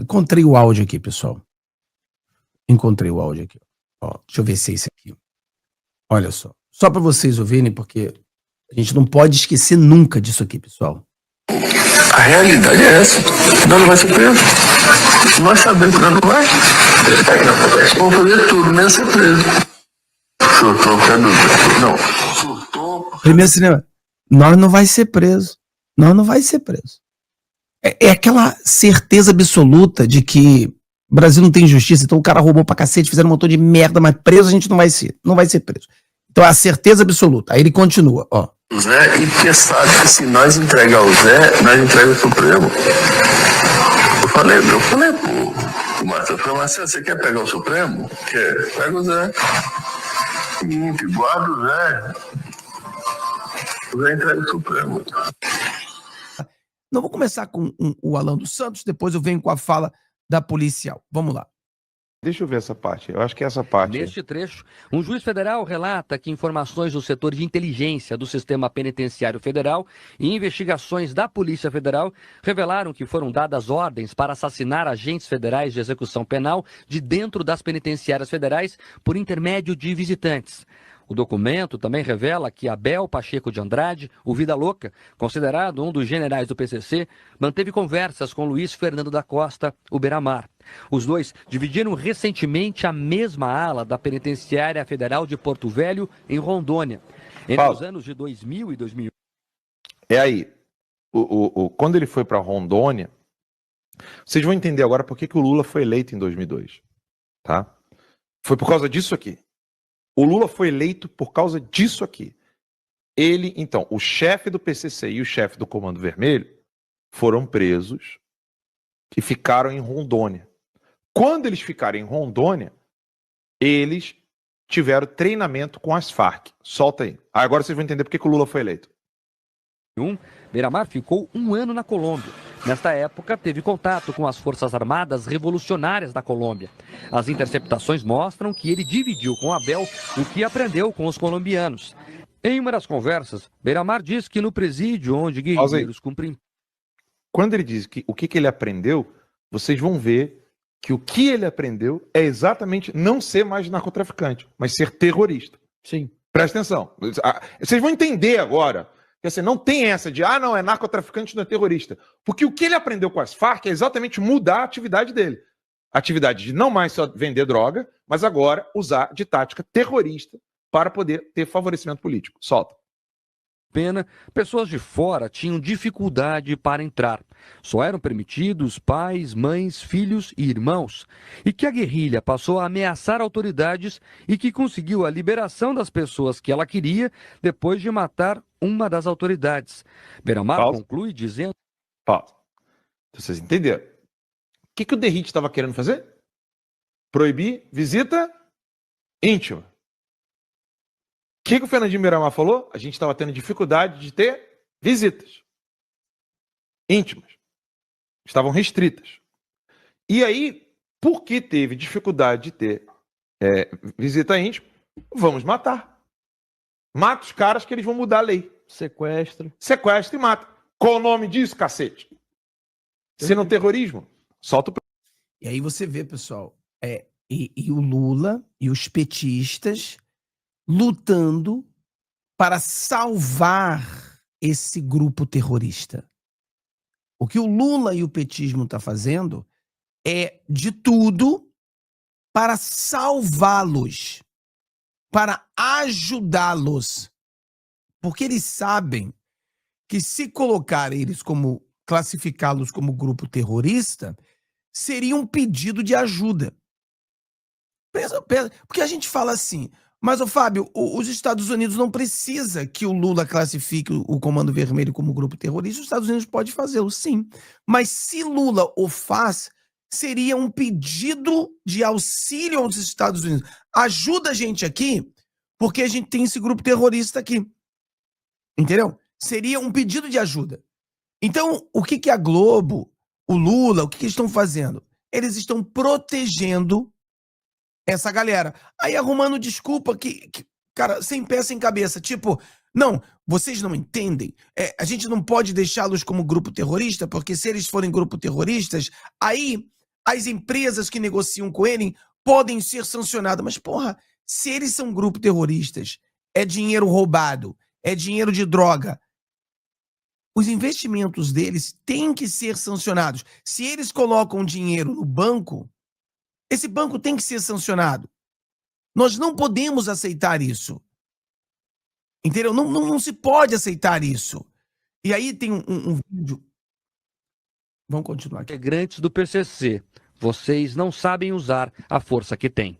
Encontrei o áudio aqui, pessoal. Encontrei o áudio aqui. Ó, deixa eu ver se é esse aqui. Olha só. Só para vocês ouvirem, porque a gente não pode esquecer nunca disso aqui, pessoal. A realidade é essa. Nós não vai ser preso. Nós sabemos que nós não vai. Vamos fazer tudo, menos ser preso. Surtou, quer dúvida? Não. Surtou. Primeiro cinema. Nós não vai ser preso. Nós não vai ser preso. É aquela certeza absoluta de que o Brasil não tem justiça, então o cara roubou pra cacete, fizeram um montão de merda, mas preso a gente não vai ser. Não vai ser preso. Então é a certeza absoluta. Aí ele continua, ó. O Zé, e porque sabe que se nós entregar o Zé, nós entregamos o Supremo. Eu falei pro Marcelo, eu falei, Marcelo, você quer pegar o Supremo? Quer? Pega o Zé. Seguinte, guarda o Zé. O Zé entrega o Supremo. Não, vou começar com o Alan dos Santos, depois eu venho com a fala da policial. Vamos lá. Deixa eu ver essa parte. Eu acho que é essa parte. Neste trecho, um juiz federal relata que informações do setor de inteligência do Sistema Penitenciário Federal e investigações da Polícia Federal revelaram que foram dadas ordens para assassinar agentes federais de execução penal de dentro das penitenciárias federais por intermédio de visitantes. O documento também revela que Abel Pacheco de Andrade, o Vida Louca, considerado um dos generais do PCC, manteve conversas com Luiz Fernando da Costa, o Beiramar. Os dois dividiram recentemente a mesma ala da Penitenciária Federal de Porto Velho, em Rondônia, entre os anos de 2000 e 2001. É aí. Quando ele foi para Rondônia, vocês vão entender agora por que o Lula foi eleito em 2002. Tá? Foi por causa disso aqui. O Lula foi eleito por causa disso aqui. Ele, então, o chefe do PCC e o chefe do Comando Vermelho foram presos e ficaram em Rondônia. Quando eles ficaram em Rondônia, eles tiveram treinamento com as Farc. Solta aí. Agora vocês vão entender por que o Lula foi eleito. Beiramar ficou 1 ano na Colômbia. Nesta época, teve contato com as Forças Armadas Revolucionárias da Colômbia. As interceptações mostram que ele dividiu com Abel o que aprendeu com os colombianos. Em uma das conversas, Beiramar diz que no presídio onde guerrilheiros cumprem... Quando ele diz que o que ele aprendeu, vocês vão ver que o que ele aprendeu é exatamente não ser mais narcotraficante, mas ser terrorista. Sim. Presta atenção. Vocês vão entender agora. Porque assim, não tem essa de, não, é narcotraficante, não é terrorista. Porque o que ele aprendeu com as Farc é exatamente mudar a atividade dele. A atividade de não mais só vender droga, mas agora usar de tática terrorista para poder ter favorecimento político. Solta. Pena, pessoas de fora tinham dificuldade para entrar. Só eram permitidos pais, mães, filhos e irmãos. E que a guerrilha passou a ameaçar autoridades e que conseguiu a liberação das pessoas que ela queria depois de matar uma das autoridades. Beiramar conclui dizendo... Pausa. Vocês entenderam? O que o Derrite estava querendo fazer? Proibir visita íntima. O que o Fernandinho Beiramar falou? A gente estava tendo dificuldade de ter visitas íntimas. Estavam restritas. E aí, por que teve dificuldade de ter visita íntima? Vamos matar. Mata os caras que eles vão mudar a lei. Sequestra. Sequestra e mata. Qual o nome disso, cacete? Se não terrorismo, solta o... E aí você vê, pessoal, e o Lula e os petistas lutando para salvar esse grupo terrorista. O que o Lula e o petismo estão fazendo é de tudo para salvá-los, para ajudá-los. Porque eles sabem que se colocar eles como, classificá-los como grupo terrorista, seria um pedido de ajuda. Porque a gente fala assim, mas, Fábio, os Estados Unidos não precisa que o Lula classifique o Comando Vermelho como grupo terrorista, os Estados Unidos pode fazê-lo, sim. Mas se Lula o faz, seria um pedido de auxílio aos Estados Unidos. Ajuda a gente aqui, porque a gente tem esse grupo terrorista aqui. Entendeu? Seria um pedido de ajuda. Então, o que a Globo, o Lula, o que eles estão fazendo? Eles estão protegendo essa galera. Aí arrumando desculpa que, cara, sem pé, sem cabeça. Tipo, não, vocês não entendem. A gente não pode deixá-los como grupo terrorista, porque se eles forem grupo terroristas, aí as empresas que negociam com ele podem ser sancionadas. Mas, porra, se eles são grupos terroristas, é dinheiro roubado, é dinheiro de droga, os investimentos deles têm que ser sancionados. Se eles colocam dinheiro no banco, esse banco tem que ser sancionado. Nós não podemos aceitar isso. Entendeu? Não se pode aceitar isso. E aí tem um vídeo. Vamos continuar aqui. Integrantes do PCC, vocês não sabem usar a força que têm.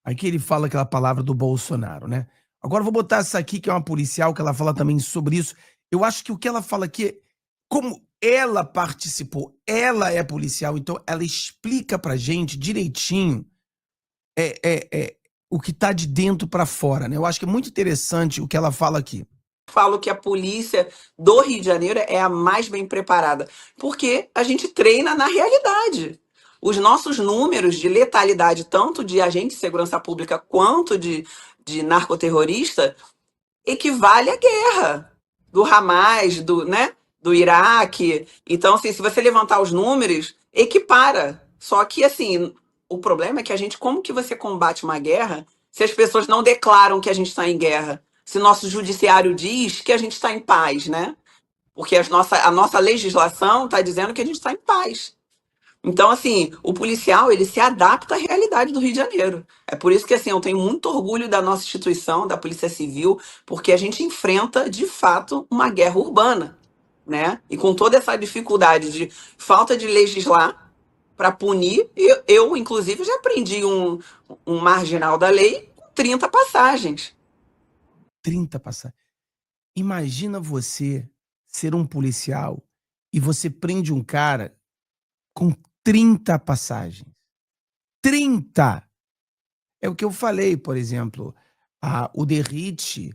Aqui ele fala aquela palavra do Bolsonaro, né? Agora eu vou botar essa aqui, que é uma policial, que ela fala também sobre isso. Eu acho que o que ela fala aqui, como ela participou, ela é policial, então ela explica pra gente direitinho o que tá de dentro pra fora, né? Eu acho que é muito interessante o que ela fala aqui. Falo que a polícia do Rio de Janeiro é a mais bem preparada, porque a gente treina na realidade. Os nossos números de letalidade, tanto de agente de segurança pública quanto de narcoterrorista, equivale à guerra do Hamas, do Iraque. Então, assim, se você levantar os números, equipara. Só que, assim, o problema é que como que você combate uma guerra se as pessoas não declaram que a gente está em guerra? Se nosso judiciário diz que a gente está em paz, né? Porque a nossa legislação está dizendo que a gente está em paz. Então, assim, o policial, ele se adapta à realidade do Rio de Janeiro. É por isso que, assim, eu tenho muito orgulho da nossa instituição, da Polícia Civil, porque a gente enfrenta, de fato, uma guerra urbana, né? E com toda essa dificuldade de falta de legislar para punir, eu, inclusive, já aprendi um marginal da lei com 30 passagens. 30 passagens. Imagina você ser um policial e você prende um cara com 30 passagens. 30! É o que eu falei, por exemplo. O Derrite,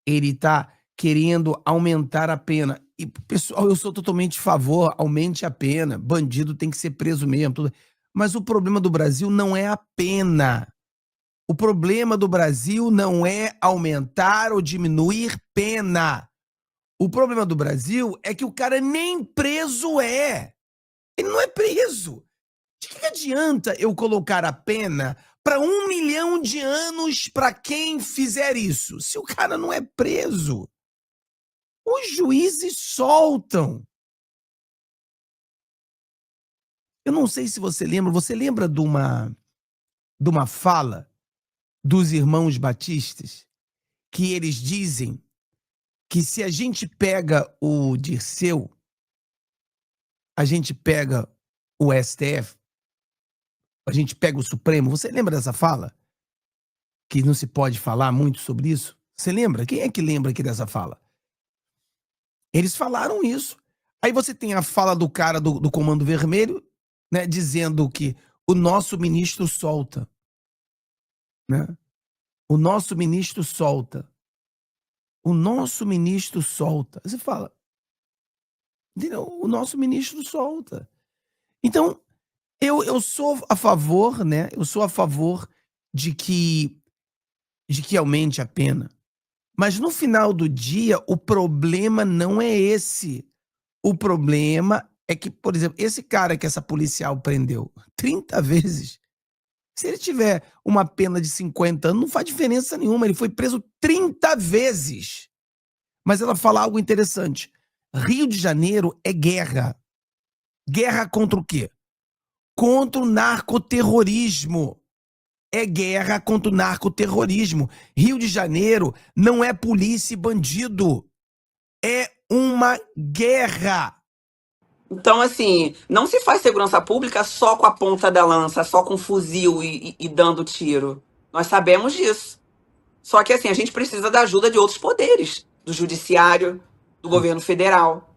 ele tá querendo aumentar a pena. E, pessoal, eu sou totalmente a favor, aumente a pena. Bandido tem que ser preso mesmo. Tudo. Mas o problema do Brasil não é a pena. O problema do Brasil não é aumentar ou diminuir pena. O problema do Brasil é que o cara nem preso é. Ele não é preso. De que adianta eu colocar a pena para 1 milhão de anos para quem fizer isso? Se o cara não é preso, os juízes soltam. Eu não sei se você lembra de uma fala dos irmãos batistas, que eles dizem que se a gente pega o Dirceu, a gente pega o STF, a gente pega o Supremo. Você lembra dessa fala? Que não se pode falar muito sobre isso? Você lembra? Quem é que lembra aqui dessa fala? Eles falaram isso. Aí você tem a fala do cara do Comando Vermelho, né, dizendo que o nosso ministro solta. Né? O nosso ministro solta. O nosso ministro solta. Você fala, entendeu? O nosso ministro solta. Então, eu sou a favor, né? Eu sou a favor de que aumente a pena. Mas no final do dia, o problema não é esse. O problema é que, por exemplo, esse cara que essa policial prendeu 30 vezes, se ele tiver uma pena de 50 anos, não faz diferença nenhuma. Ele foi preso 30 vezes. Mas ela fala algo interessante. Rio de Janeiro é guerra. Guerra contra o quê? Contra o narcoterrorismo. É guerra contra o narcoterrorismo. Rio de Janeiro não é polícia e bandido. É uma guerra. Então, assim, não se faz segurança pública só com a ponta da lança, só com fuzil e dando tiro. Nós sabemos disso. Só que, assim, a gente precisa da ajuda de outros poderes, do judiciário, do governo federal,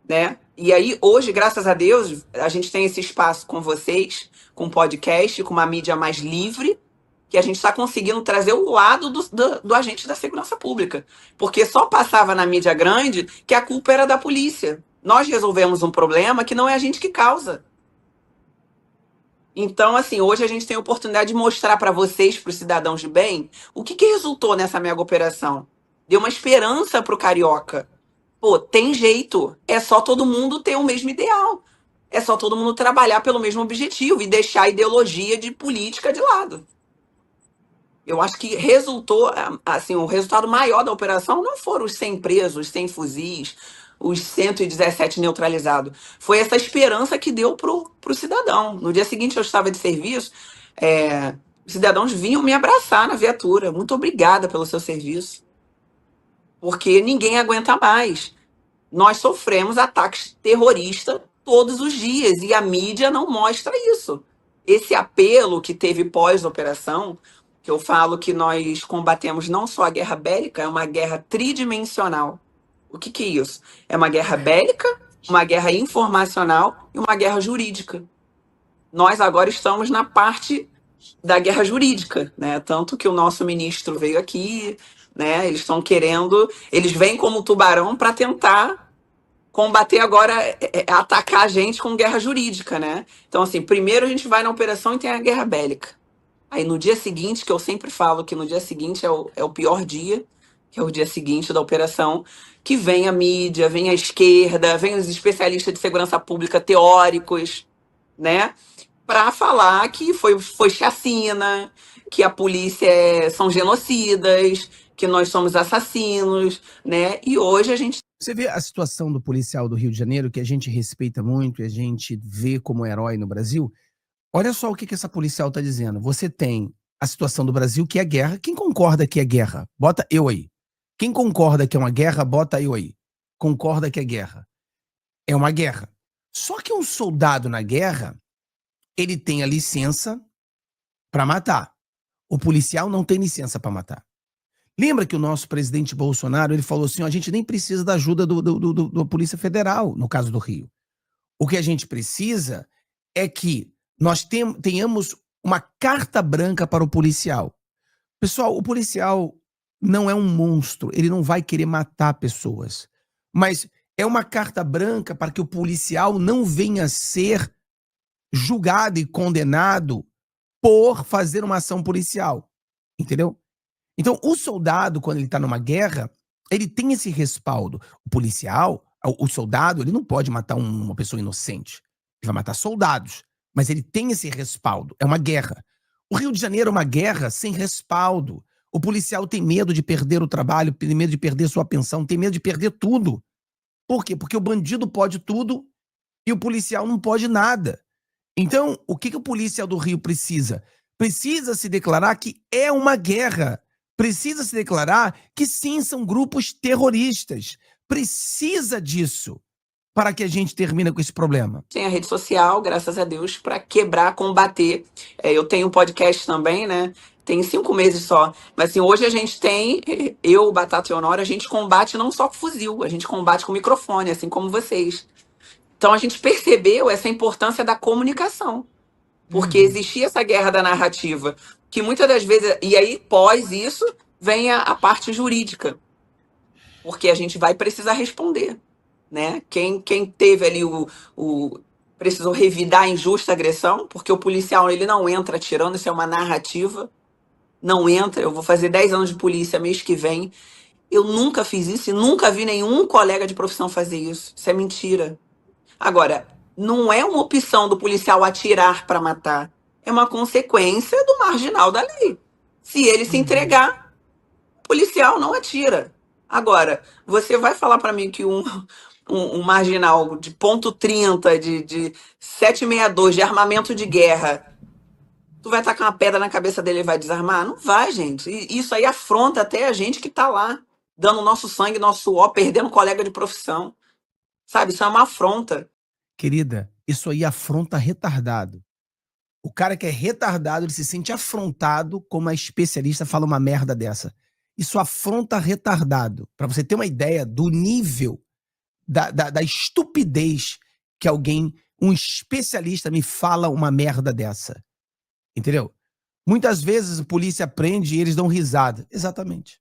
né? E aí, hoje, graças a Deus, a gente tem esse espaço com vocês, com podcast, com uma mídia mais livre, que a gente está conseguindo trazer o lado do agente da segurança pública. Porque só passava na mídia grande que a culpa era da polícia. Nós resolvemos um problema que não é a gente que causa. Então, assim, hoje a gente tem a oportunidade de mostrar para vocês, para os cidadãos de bem, o que resultou nessa mega operação. Deu uma esperança para o carioca. Pô, tem jeito. É só todo mundo ter o mesmo ideal. É só todo mundo trabalhar pelo mesmo objetivo e deixar a ideologia de política de lado. Eu acho que resultou, assim, o resultado maior da operação não foram os 100 presos, os 100 fuzis, os 117 neutralizados. Foi essa esperança que deu pro cidadão. No dia seguinte eu estava de serviço, os cidadãos vinham me abraçar na viatura. Muito obrigada pelo seu serviço. Porque ninguém aguenta mais. Nós sofremos ataques terroristas todos os dias e a mídia não mostra isso. Esse apelo que teve pós-operação, que eu falo que nós combatemos não só a guerra bélica, é uma guerra tridimensional. O que é isso? É uma guerra bélica, uma guerra informacional e uma guerra jurídica. Nós agora estamos na parte da guerra jurídica, né? Tanto que o nosso ministro veio aqui, né? Eles estão querendo, eles vêm como tubarão para tentar combater agora, atacar a gente com guerra jurídica, né? Então, assim, primeiro a gente vai na operação e tem a guerra bélica. Aí no dia seguinte, que eu sempre falo que no dia seguinte é o pior dia, que é o dia seguinte da operação, que vem a mídia, vem a esquerda, vem os especialistas de segurança pública teóricos, né? Para falar que foi chacina, que a polícia são genocidas, que nós somos assassinos, né? E hoje a gente... Você vê a situação do policial do Rio de Janeiro, que a gente respeita muito e a gente vê como herói no Brasil. Olha só o que essa policial está dizendo. Você tem a situação do Brasil, que é guerra. Quem concorda que é guerra? Bota eu aí. Quem concorda que é uma guerra, bota eu aí. Concorda que é guerra. É uma guerra. Só que um soldado na guerra, ele tem a licença para matar. O policial não tem licença para matar. Lembra que o nosso presidente Bolsonaro, ele falou assim, ó, a gente nem precisa da ajuda da Polícia Federal, no caso do Rio. O que a gente precisa é que nós tenhamos uma carta branca para o policial. Pessoal, o policial não é um monstro, ele não vai querer matar pessoas. Mas é uma carta branca para que o policial não venha a ser julgado e condenado por fazer uma ação policial. Entendeu? Então, o soldado, quando ele está numa guerra, ele tem esse respaldo. O policial, o soldado, ele não pode matar uma pessoa inocente. Ele vai matar soldados. Mas ele tem esse respaldo. É uma guerra. O Rio de Janeiro é uma guerra sem respaldo. O policial tem medo de perder o trabalho, tem medo de perder sua pensão, tem medo de perder tudo. Por quê? Porque o bandido pode tudo e o policial não pode nada. Então, o que o policial do Rio precisa? Precisa se declarar que é uma guerra. Precisa se declarar que sim, são grupos terroristas. Precisa disso para que a gente termine com esse problema. Tem a rede social, graças a Deus, para quebrar, combater. Eu tenho um podcast também, né? Tem 5 meses só. Mas assim, hoje a gente tem, eu, Batata e Honora, a gente combate não só com fuzil, a gente combate com microfone, assim como vocês. Então a gente percebeu essa importância da comunicação. Porque existia essa guerra da narrativa, que muitas das vezes, e aí pós isso, vem a parte jurídica, porque a gente vai precisar responder, né? Quem teve ali precisou revidar a injusta agressão, porque o policial ele não entra atirando, isso é uma narrativa, não entra. Eu vou fazer 10 anos de polícia mês que vem, eu nunca fiz isso e nunca vi nenhum colega de profissão fazer isso, isso é mentira. Agora, não é uma opção do policial atirar para matar. É uma consequência do marginal da lei. Se ele se entregar, o policial não atira. Agora, você vai falar para mim que um marginal de ponto .30, de 7,62, de armamento de guerra, tu vai tacar uma pedra na cabeça dele e vai desarmar? Não vai, gente. E isso aí afronta até a gente que tá lá, dando nosso sangue, nosso suor, perdendo colega de profissão. Sabe, isso é uma afronta. Querida, isso aí afronta retardado. O cara que é retardado, ele se sente afrontado como a especialista fala uma merda dessa. Isso afronta retardado. Para você ter uma ideia do nível da estupidez que um especialista me fala uma merda dessa. Entendeu? Muitas vezes a polícia prende e eles dão risada. Exatamente.